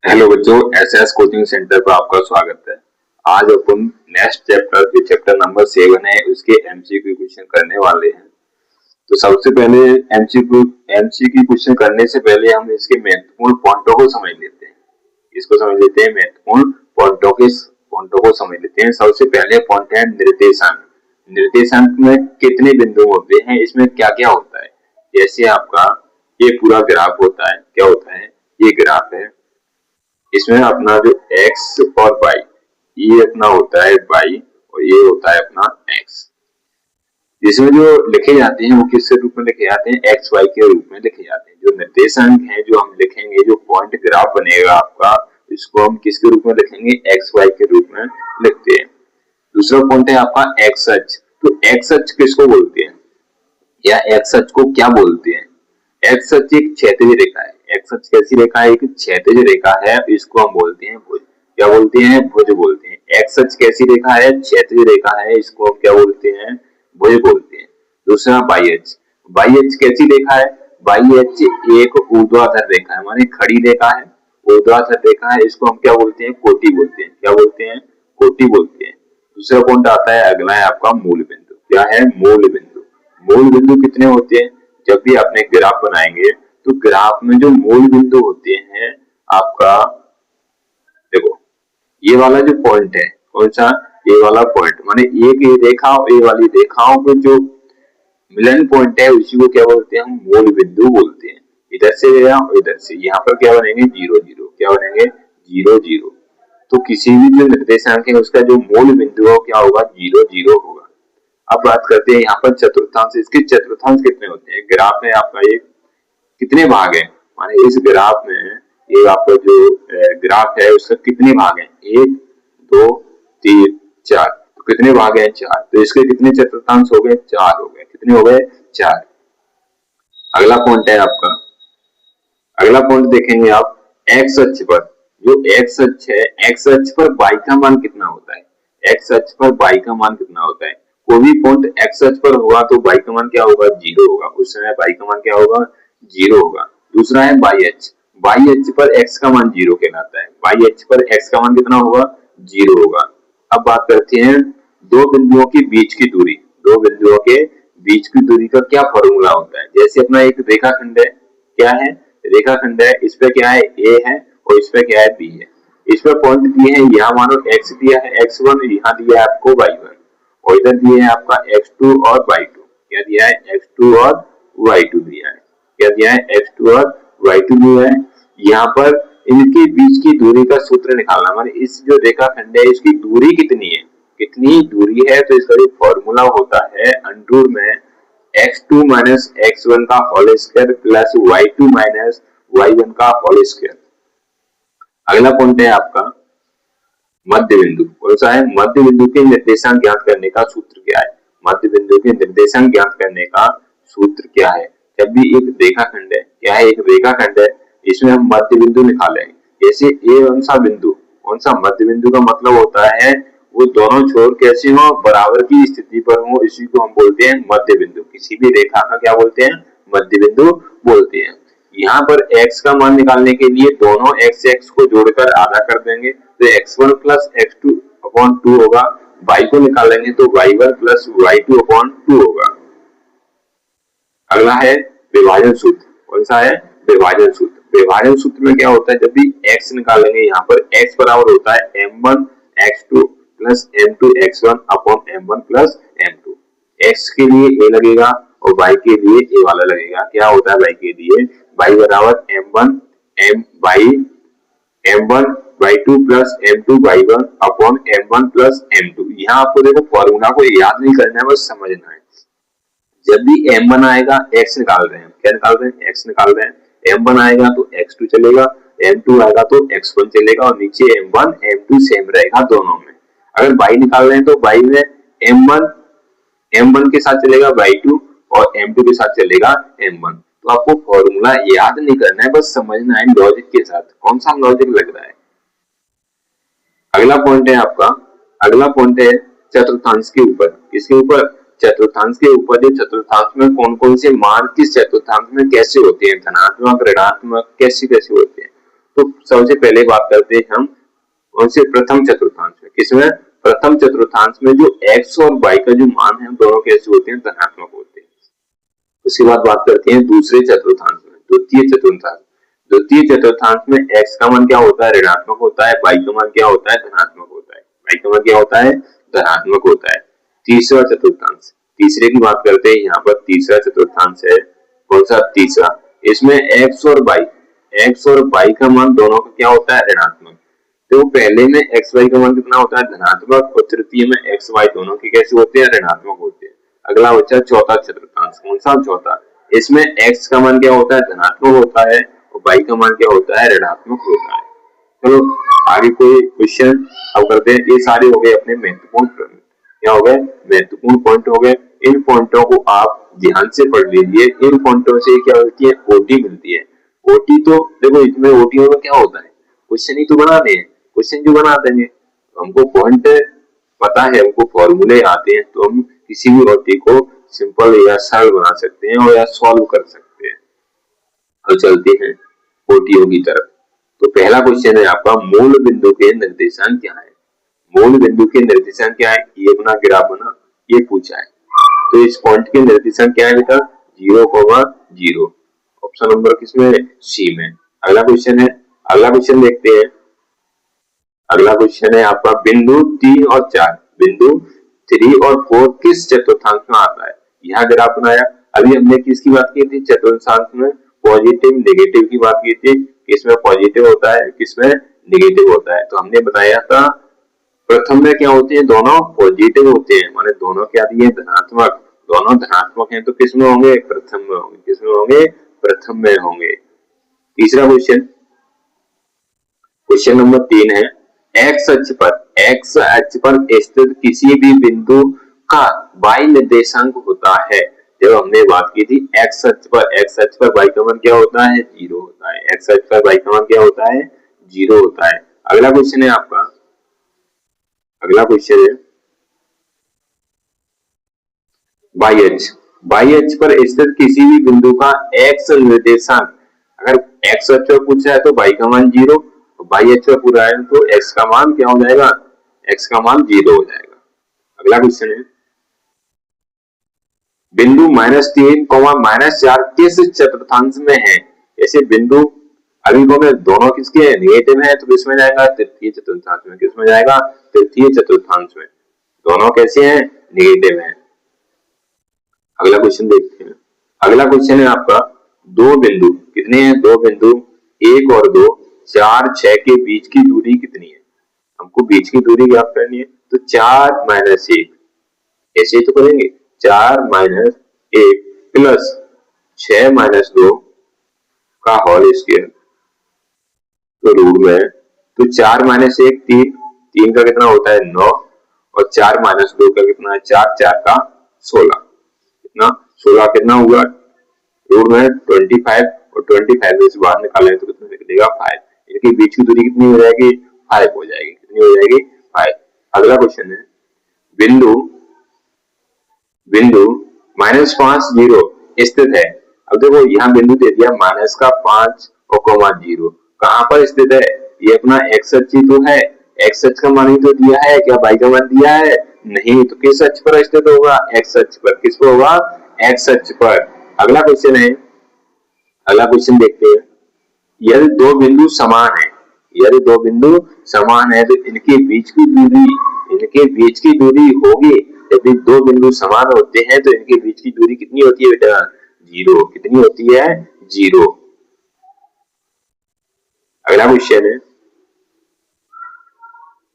Hello बच्चों, SS coaching centre पर आपका स्वागत है। आज अपन नेक्स्ट चैप्टर जो चैप्टर नंबर 7 है उसके एमसीक्यू क्वेश्चन करने वाले हैं। तो सबसे पहले एमसीक्यू क्वेश्चन करने से पहले हम इसके महत्वपूर्ण पॉइंटों को समझ लेते हैं। इसको समझ लेते हैं, महत्वपूर्ण पॉइंटों को समझ लेते हैं। सबसे पहले पॉइंट है निर्देशांक। निर्देशांक में कितने बिंदु होते हैं, इसमें क्या क्या होता है। जैसे आपका ये पूरा ग्राफ होता है, क्या होता है, ये ग्राफ है, इसमें अपना जो x और y, ये अपना होता है y और ये होता है अपना x। इसमें जो लिखे जाते हैं वो किस रूप में लिखे जाते हैं, एक्स वाई के रूप में लिखे जाते हैं। जो निर्देशांक है जो हम लिखेंगे, जो पॉइंट ग्राफ बनेगा आपका, इसको हम किसके रूप में लिखेंगे, एक्स वाई के रूप में लिखते हैं। दूसरा पॉइंट है आपका एक्स अक्ष। तो एक्स अक्ष किसको बोलते हैं या एक्स अक्ष को क्या बोलते हैं। एक्स अक्ष एक क्षैतिज रेखा है। एक्स अक्ष कैसी रेखा है, एक क्षैतिज रेखा है, इसको हम बोलते हैं भुज। क्या बोलते हैं, भुज बोलते हैं। एक्स अक्ष कैसी रेखा है, क्षैतिज रेखा है, इसको हम क्या बोलते हैं, भुज बोलते हैं। दूसरा वाई अक्ष। वाई अक्ष कैसी रेखा है, वाई अक्ष एक ऊर्ध्वाधर रेखा है, माने खड़ी रेखा है, ऊर्ध्वाधर रेखा है, इसको हम क्या बोलते हैं, कोटि बोलते हैं। क्या बोलते हैं, कोटि बोलते हैं। दूसरा पॉइंट आता है, अगला है आपका मूल बिंदु। क्या है, मूल बिंदु। मूल बिंदु कितने होते हैं, जब भी आपने ग्राफ बनाएंगे तो ग्राफ में जो मूल बिंदु होते हैं आपका, देखो ये वाला जो पॉइंट है, कौन सा, ये वाला पॉइंट, माने एक ये रेखा और ये वाली रेखाओं के जो मिलन पॉइंट है उसी को क्या बोलते हैं, हम मूल बिंदु बोलते हैं। इधर से गया और इधर से, यहाँ पर क्या बनेंगे, जीरो जीरो। क्या बनेंगे, जीरो जीरो। तो किसी भी जो निर्देशांक है उसका जो मूल बिंदु हो क्या होगा, जीरो जीरो होगा। अब बात करते हैं यहाँ पर चतुर्थांश। इसके चतुर्थांश कितने होते हैं। ग्राफ है आपका, ये कितने भाग है, माने इस ग्राफ में ये आपका जो ग्राफ है उसका कितने भाग है, 1 2 3 4। तो कितने भाग है, 4। तो इसके कितने चतुर्थांश हो गए, 4 हो गए। कितने हो गए, 4। अगला पॉइंट है आपका, अगला पॉइंट देखेंगे आप, एक्स अक्ष पर। जो एक्स अक्ष है, एक्स अक्ष पर y का मान कितना होता है। एक्स अक्ष पर y का मान कितना होता है। कोई भी पॉइंट एक्स अक्ष पर होगा तो y का मान क्या होगा, जीरो होगा। उस समय y का मान क्या होगा, जीरो होगा। दूसरा है y अक्ष। y अक्ष पर x का मान जीरो कहलाता है। y अक्ष पर x का मान कितना होगा, जीरो होगा। अब बात करते हैं दो बिंदुओं के बीच की दूरी। दो बिंदुओं के बीच की दूरी का क्या फॉर्मूला होता है। जैसे अपना एक रेखाखंड है, क्या है, रेखाखंड है, इस पे क्या है, ए है और इस पे क्या है, बी है। इस पे पॉइंट दिए हैं, यहाँ मानो एक्स दिया है, x1, यहाँ दिया है आपको y1 और इधर दिए है आपका x2 और y2। क्या दिया है, x2 और y2 दिया है। क्या दिया है, x2 और y2 दिया है। यहाँ पर इनके बीच की दूरी का सूत्र निकालना, माने इस जो रेखाखंड है इसकी दूरी कितनी है, कितनी दूरी है। तो इसका जो फॉर्मूला होता है अंडर में x2 माइनस x1 का whole square plus y2 minus y1 का होल स्क्वायर। अगला पॉइंट है आपका मध्य बिंदु। कौन सा है, मध्य बिंदु के निर्देशांक ज्ञात करने का सूत्र क्या है। मध्य बिंदु के निर्देशांक ज्ञात करने का सूत्र क्या है। जब भी एक रेखाखंड है, क्या है, एक रेखाखंड है, इसमें हम मध्य बिंदु निकालेंगे। जैसे ए कौन सा बिंदु, कौन सा, मध्य बिंदु का मतलब होता है वो दोनों छोर कैसे हो, बराबर की स्थिति पर हो, इसी को हम बोलते हैं मध्य बिंदु। किसी भी रेखा का क्या बोलते हैं, मध्य बिंदु बोलते हैं। यहाँ पर x का मान निकालने के लिए दोनों x को जोड़कर आधा कर देंगे तो x1 प्लस x2 अपॉन 2 होगा। y को निकालेंगे तो y1 प्लस y2 अपॉन 2 होगा। अगला है विभाजन सूत्र। कौन सा है, विभाजन सूत्र। विभाजन सूत्र में क्या होता है, जब भी x निकालेंगे यहाँ पर x बराबर होता है m1 x2 plus m2 x1 upon m1 plus m2। x के लिए a लगेगा और y के लिए a वाला लगेगा। क्या होता है y के लिए, y बराबर m1 m1 y2 plus m2 y1 upon m1 plus m2। यहाँ आपको देखो फॉर्मूला को याद नहीं करना है, बस समझना है। जब भी m1 आएगा, x निकाल रहे हैं, क्या निकाल रहे हैं, x निकाल रहे हैं। m1 आएगा तो x2 चलेगा, m2 आएगा तो x1 चलेगा और नीचे m1 m2 सेम रहेगा दोनों में। अगर y निकाल रहे हैं तो y में m1 के साथ चलेगा y2 और m2 के साथ चलेगा m1। तो आपको फॉर्मूला याद नहीं करना है, बस समझना है लॉजिक के साथ, कौन सा लॉजिक लग रहा है। अगला पॉइंट है आपका, अगला पॉइंट है चतुर्थांश के ऊपर। किसके ऊपर, चतुर्थांश के ऊपर। जो चतुर्थांश में कौन कौन से मान किस चतुर्थांश में कैसे होते हैं, धनात्मक ऋणात्मक कैसे कैसे होते हैं। तो सबसे पहले बात करते हैं हम उनसे प्रथम चतुर्थांश में। किसमें? प्रथम चतुर्थांश में जो x और y का जो मान है दोनों कैसे होते हैं? धनात्मक होते हैं। उसके बाद बात करते हैं दूसरे चतुर्थांश में, द्वितीय चतुर्थांश। द्वितीय चतुर्थांश में x का मान क्या होता है? ऋणात्मक होता है। y का मान क्या होता है? धनात्मक होता है। y का मान क्या होता है? धनात्मक होता है। तीसरा चतुर्थांश, तीसरे की बात करते हैं। यहाँ पर तीसरा चतुर्थांश है, कौन सा? तीसरा। इसमें x और y का मान दोनों का क्या होता है? ऋणात्मक। तो पहले में एक्स वाई का मान कितना होता है? धनात्मक, और तृतीय में एक्स वाई दोनों के कैसे होते हैं? ऋणात्मक होते हैं। अगला बच्चा चौथा चतुर्थांश, कौन सा? चौथा। इसमें एक्स का मान क्या होता है? धनात्मक होता है, और वाई का मान क्या होता है? ऋणात्मक होता है। चलो आगे कोई क्वेश्चन अब करते हैं। ये सारे हो गए अपने महत्वपूर्ण, क्या हो गए? महत्वपूर्ण पॉइंट हो गए। इन पॉइंटों को आप ध्यान से पढ़ लीजिए। इन पॉइंटों से क्या होती है? ओटी मिलती है। ओटी तो देखो, इसमें ओटी में क्या होता है? क्वेश्चन ही तो बनाने हैं। क्वेश्चन जो बना देंगे, हमको पॉइंट पता है, हमको फॉर्मूले आते हैं, तो हम किसी भी ओटी को सिंपल या सरल बना सकते हैं और या सॉल्व कर सकते हैं। तो चलते हैं ओटीओ की तरफ। तो पहला क्वेश्चन है आपका, मूल बिंदु के निर्देशांक क्या है? मूल बिंदु के निर्देशांक क्या है? ये अपना ग्राफ बना, ये पूछा है। तो इस पॉइंट के निर्देशांक क्या है बेटा? 0,0। ऑप्शन नंबर किसमें? सी में। अगला क्वेश्चन है, अगला क्वेश्चन देखते हैं। अगला क्वेश्चन है आपका, बिंदु 3 और 4, बिंदु 3 और 4 किस चतुर्थांश में आता है? यहाँ ग्राफ बनाया। अभी हमने किसकी बात की थी? चतुर्थांश में पॉजिटिव नेगेटिव की बात की थी। किसमें पॉजिटिव होता है, किसमें नेगेटिव होता है? तो हमने बताया था प्रथम में क्या होते हैं? दोनों पॉजिटिव होते हैं, माने दोनों क्या दिए? धनात्मक। दोनों धनात्मक हैं तो किसमें होंगे? प्रथम में होंगे। किसमें होंगे? प्रथम में होंगे। तीसरा क्वेश्चन, क्वेश्चन नंबर 3 है, एक्स अक्ष पर स्थित किसी भी बिंदु का y निर्देशांक होता है। जब हमने बात की थी एक्स अक्ष पर y का मान क्या होता है? 0 होता है। एक्स अक्ष पर y का मान क्या होता है? 0 होता है। अगला क्वेश्चन है आपका, अगला क्वेश्चन है y अक्ष पर स्थित किसी भी बिंदु का x निर्देशांक, अगर x अक्ष पर पूछा है तो y का मान 0, y अक्ष पर पूरा है तो x का मान क्या हो जाएगा? x का मान 0 हो जाएगा। अगला क्वेश्चन है, बिंदु -3, -4 किस चतुर्थांश में है? ऐसे बिंदु अभी को में दोनों किसके हैं? नेगेटिव है, तो किसमें जाएगा? तृतीय चतुर्थांश में। किसमें जाएगा? तृतीय चतुर्थांश में। दोनों कैसे हैं? नेगेटिव हैं। अगला क्वेश्चन देखते हैं। अगला क्वेश्चन है आपका, दो बिंदु, कितने हैं? दो बिंदु 1 और 2, 4, 6 के बीच की दूरी कितनी है? हमको बीच की दूरी ज्ञात करनी है। तो 4 - 1, ऐसे ही तो करेंगे। 4 - 1 प्लस 6 - 2 का होल स्क्वायर, तो रूट में, तो 4 - 1 3, 3 का कितना होता है? 9, और 4 - 2 का कितना है? 4, 4 का 16, कितना? 16 कितना हुआ? रूट में 25, और 25 में से बाहर निकाले तो कितना निकलेगा? 5। इनके बीच की दूरी कितनी हो जाएगी? 5 हो जाएगी। कितनी हो जाएगी? 5। अगला क्वेश्चन है, बिंदु -5 0 स्थित है। अब देखो यहाँ बिंदु दे दिया -5 और -0, कहाँ पर स्थित है? ये अपना एक्स अक्ष तो है, एक्स अक्ष का मान ही तो दिया है, क्या y का मान दिया है? नहीं, तो किस अक्ष पर स्थित होगा? एक्स अक्ष पर। किस पर होगा? एक्स अक्ष पर। अगला क्वेश्चन है, अगला क्वेश्चन देखते हैं, यदि दो बिंदु समान है, यदि दो बिंदु समान है तो इनके बीच की दूरी होगी। यदि दो बिंदु समान होते हैं तो इनके बीच की दूरी कितनी होती है बेटा? 0। कितनी होती है? 0। अगला क्वेश्चन है,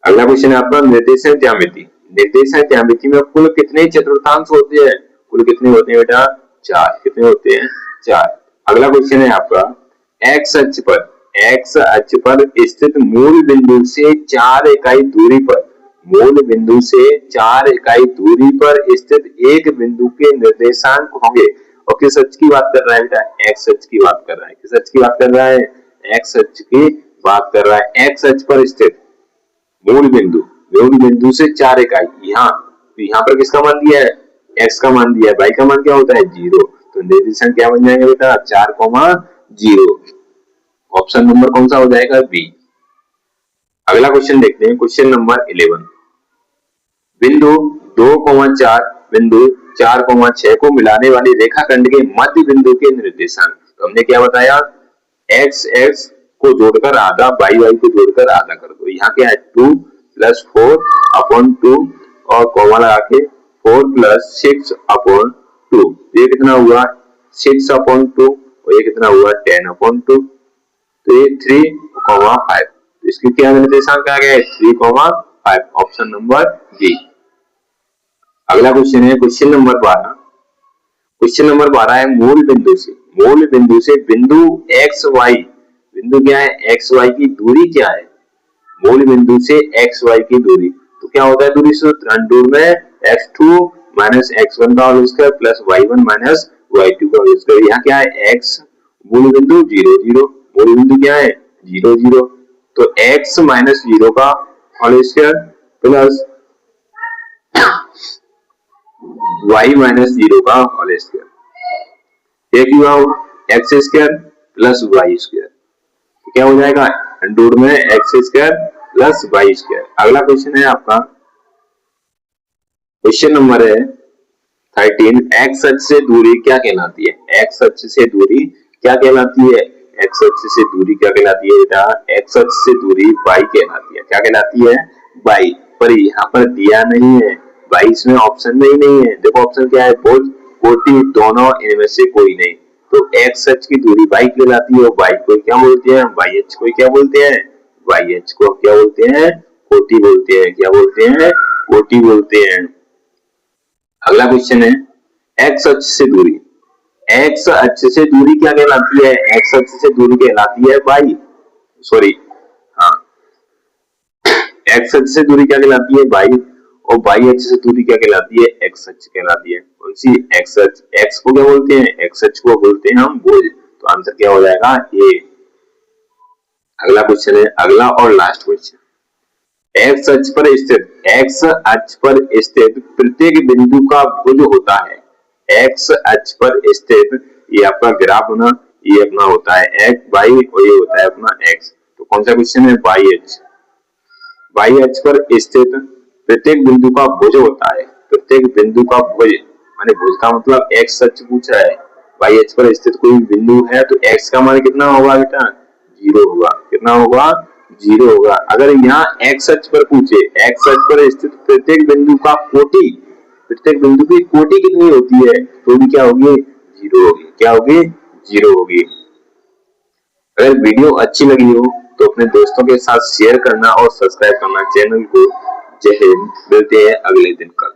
अगला क्वेश्चन है आपका, निर्देशांक ज्यामिति। निर्देशांक ज्यामिति में कुल कितने चतुर्थांश होते हैं? कुल कितने होते हैं बेटा? 4। कितने होते हैं? 4। अगला क्वेश्चन है आपका, एक्स अक्ष पर स्थित मूल बिंदु से 4 इकाई दूरी पर, मूल बिंदु से 4 इकाई दूरी पर स्थित एक बिंदु के निर्देशांक होंगे। और किस अक्ष की बात कर रहा है बेटा? एक्स अक्ष की बात कर रहा है। किस अक्ष की बात कर रहा है? एक्स अक्ष की बात कर रहा है। एक्स अक्ष पर स्थित मूल बिंदु से 4 इकाई, यहाँ पर किसका मान दिया है? एक्स का मान दिया है। y का मान क्या होता है? 0। तो निर्देशांक क्या बन जाएंगे बेटा? 4, 0। ऑप्शन नंबर कौन सा हो जाएगा? बी। अगला क्वेश्चन देखते हैं, क्वेश्चन नंबर 11। बिंदु 2,4 बिंदु 4,6 को मिलाने वाली रेखाखंड के मध्य बिंदु के निर्देशांक। तो हमने क्या बताया, एक्स एक्स को जोड़कर आधा, वाई वाई को जोड़कर आधा कर दो। यहाँ क्या है 2 + 4/2 और कॉमा लगा के 4 + 6/2। ये कितना हुआ 6/2 और ये कितना हुआ 10/2। तो ये 3,5। तो इसकी क्या निर्देशांक आ गया है 3,5। Option number B. अगला क्वेश्चन है क्वेश्चन नंबर 12। क्वेश्चन नंबर 12 है मूल बिंदु से बिंदु एक्स वाई, बिंदु क्या है एक्स वाई की दूरी क्या है? मूल बिंदु से एक्स वाई की दूरी, तो क्या होता है दूरी सूत्र, अंडर में x2 - x1 का whole square plus y1 - y2 का होल स्क्वायर। यहाँ क्या है x मूल बिंदु 0 0, मूल बिंदु क्या है 0 0, तो x - 0 का होल स्क्वायर प्लस y - 0 का होल स्क्वायर। ये क्या होगा X square plus Y square, क्या हो जाएगा अंडर में X square plus Y square. अगला क्वेश्चन है आपका क्वेश्चन नंबर है 13। एक्स अक्ष से दूरी क्या कहलाती है? एक्स अक्ष से दूरी क्या कहलाती है? एक्स अक्ष से दूरी क्या कहलाती है बेटा? एक्स अक्ष से दूरी वाई कहलाती है। क्या कहलाती है? वाई। पर यहाँ पर दिया नहीं है वाई, इसमें ऑप्शन में ही नहीं है। देखो ऑप्शन क्या है, बोथ, कोटि, दोनों, इनमें से कोई नहीं। तो एक्स अक्ष की दूरी वाई कहलाती है। वाई को क्या बोलते हैं? वाई अक्ष को क्या बोलते हैं? वाई अक्ष को क्या बोलते हैं? कोटि बोलते हैं। क्या बोलते हैं? कोटि बोलते हैं। अगला क्वेश्चन है एक्स अक्ष से दूरी, एक्स अक्ष से दूरी क्या कहलाती है? एक्स अक्ष से दूरी कहलाती है वाई, सॉरी हाँ, एक्स अक्ष से दूरी क्या कहलाती है वाई, और वाई अक्ष से दूरी क्या कहलाती है? एक्स अक्ष कहलाती है। कौन सी? एक्स अक्ष। एक्स को क्या बोलते हैं? एक्स अक्ष को बोलते हैं हम भुज। तो आंसर क्या हो जाएगा? ए। अगला क्वेश्चन है, अगला और लास्ट क्वेश्चन। एक्स अक्ष पर स्थित, एक्स अक्ष पर स्थित प्रत्येक बिंदु का भुज होता है। एक्स अक्ष पर स्थित, ये आपका ग्राफ होना, ये अपना होता है एक्स वाई और ये होता है अपना एक्स। तो कौन सा क्वेश्चन है? वाई अक्ष। वाई अक्ष पर स्थित प्रत्येक बिंदु का भुज होता है। प्रत्येक बिंदु का भुज माने भुज का मतलब एक्स अक्ष पूछा है। वाई अक्ष पर स्थित कोई बिंदु है तो एक्स का मान कितना होगा बेटा? 0 होगा। कितना होगा? 0 होगा। अगर यहाँ एक्स अक्ष पर पूछे, एक्स अक्ष पर स्थित प्रत्येक बिंदु का कोटि, प्रत्येक बिंदु की कोटि कितनी होती है, तो भी क्या होगी? 0 होगी। क्या होगी? 0 होगी। अगर वीडियो अच्छी लगी हो तो अपने दोस्तों के साथ शेयर करना और सब्सक्राइब करना चैनल को। जय हिंद। मिलते हैं अगले दिन कल।